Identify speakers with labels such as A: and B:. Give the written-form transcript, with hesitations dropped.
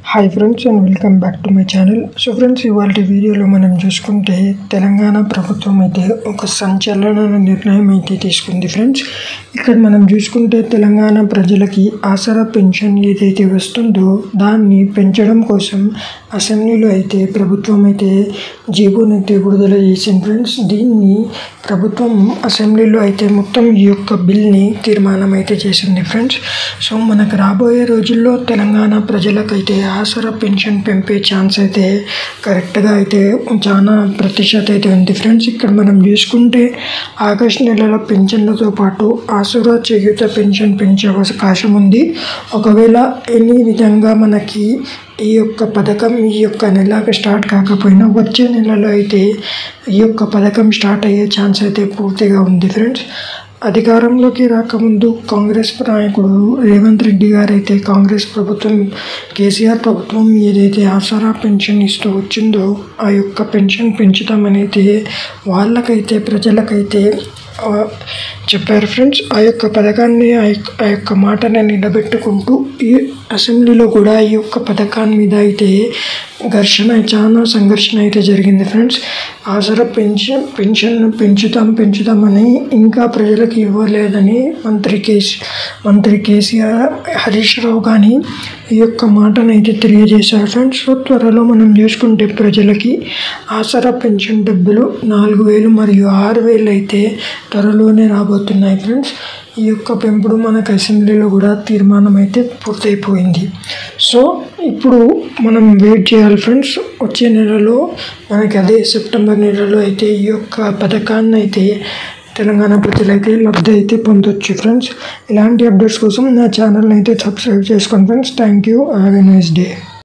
A: Hi friends and welcome back to my channel. So friends, ఇవాళ వీడియోలో మనం చూసుకుంటే తెలంగాణ ప్రభుత్వం అయితే ఒక సంచలన నిర్ణయం అయితే తీసుకుంది ఫ్రెండ్స్. ఇక్కడ మనం చూసుకుంటే తెలంగాణ ప్రజలకి ఆసరా పెన్షన్ ఏదైతే వస్తుందో దాన్ని పెంచడం కోసం అసెంబ్లీలో అయితే ప్రభుత్వం అయితే జీవోని అయితే విడుదల చేసింది ఫ్రెండ్స్. దీన్ని ప్రభుత్వం అసెంబ్లీలో అయితే మొత్తం ఈ యొక్క బిల్ని తీర్మానం అయితే చేసింది ఫ్రెండ్స్. సో మనకు రాబోయే రోజుల్లో తెలంగాణ ప్రజలకైతే ఆసరా పెన్షన్ పెంపే ఛాన్స్ అయితే కరెక్ట్గా అయితే చాలా ప్రతిశత అయితే ఉంది ఫ్రెండ్స్. ఇక్కడ మనం చూసుకుంటే ఆగస్టు నెలలో పెన్షన్లతో పాటు ఆసరా చేయూత పెన్షన్ పెంచే అవకాశం ఉంది. ఒకవేళ ఎన్ని విధంగా మనకి ఈ యొక్క పథకం ఈ యొక్క నెలకు స్టార్ట్ కాకపోయినా వచ్చే నెలలో అయితే ఈ యొక్క పథకం స్టార్ట్ అయ్యే ఛాన్స్ అయితే పూర్తిగా ఉంది ఫ్రెండ్స్. అధికారంలోకి రాకముందు కాంగ్రెస్ నాయకుడు రేవంత్ రెడ్డి గారు అయితే కాంగ్రెస్ ప్రభుత్వం కేసీఆర్ ప్రభుత్వం ఏదైతే ఆసరా పెన్షన్ ఇస్తూ వచ్చిందో ఆ యొక్క పెన్షన్ పెంచుతామని అయితే వాళ్ళకైతే ప్రజలకైతే చెప్పారు ఫ్రెండ్స్. ఆ యొక్క పథకాన్ని ఆ యొక్క మాటని నిలబెట్టుకుంటూ ఈ అసెంబ్లీలో కూడా ఈ యొక్క పథకాన్ని మీద అయితే చాలా సంఘర్షణ అయితే జరిగింది ఫ్రెండ్స్. ఆసరా పెన్షన్ పెంచుతామని ఇంకా ప్రజలకు ఇవ్వలేదని మంత్రి కేసీఆర్ హరీష్ రావు కానీ ఈ యొక్క మాటను అయితే తెలియజేశారు ఫ్రెండ్స్. సో త్వరలో మనం చూసుకుంటే ప్రజలకి ఆసరా పెన్షన్ డబ్బులు 4,000 మరియు 6,000 అయితే త్వరలోనే రాబోతున్నాయి ఫ్రెండ్స్. ఈ యొక్క పెంపుడు మనకు అసెంబ్లీలో కూడా తీర్మానం అయితే పూర్తయిపోయింది. సో ఇప్పుడు మనం వెయిట్ చేయాలి ఫ్రెండ్స్. వచ్చే నెలలో మనకి అదే సెప్టెంబర్ నెలలో అయితే ఈ యొక్క పథకాన్ని అయితే తెలంగాణ ప్రజలైతే లబ్ధి అయితే పొందొచ్చు ఫ్రెండ్స్. ఇలాంటి అప్డేట్స్ కోసం నా ఛానల్ని అయితే సబ్స్క్రైబ్ చేసుకోండి friends. Thank you. Have a nice day.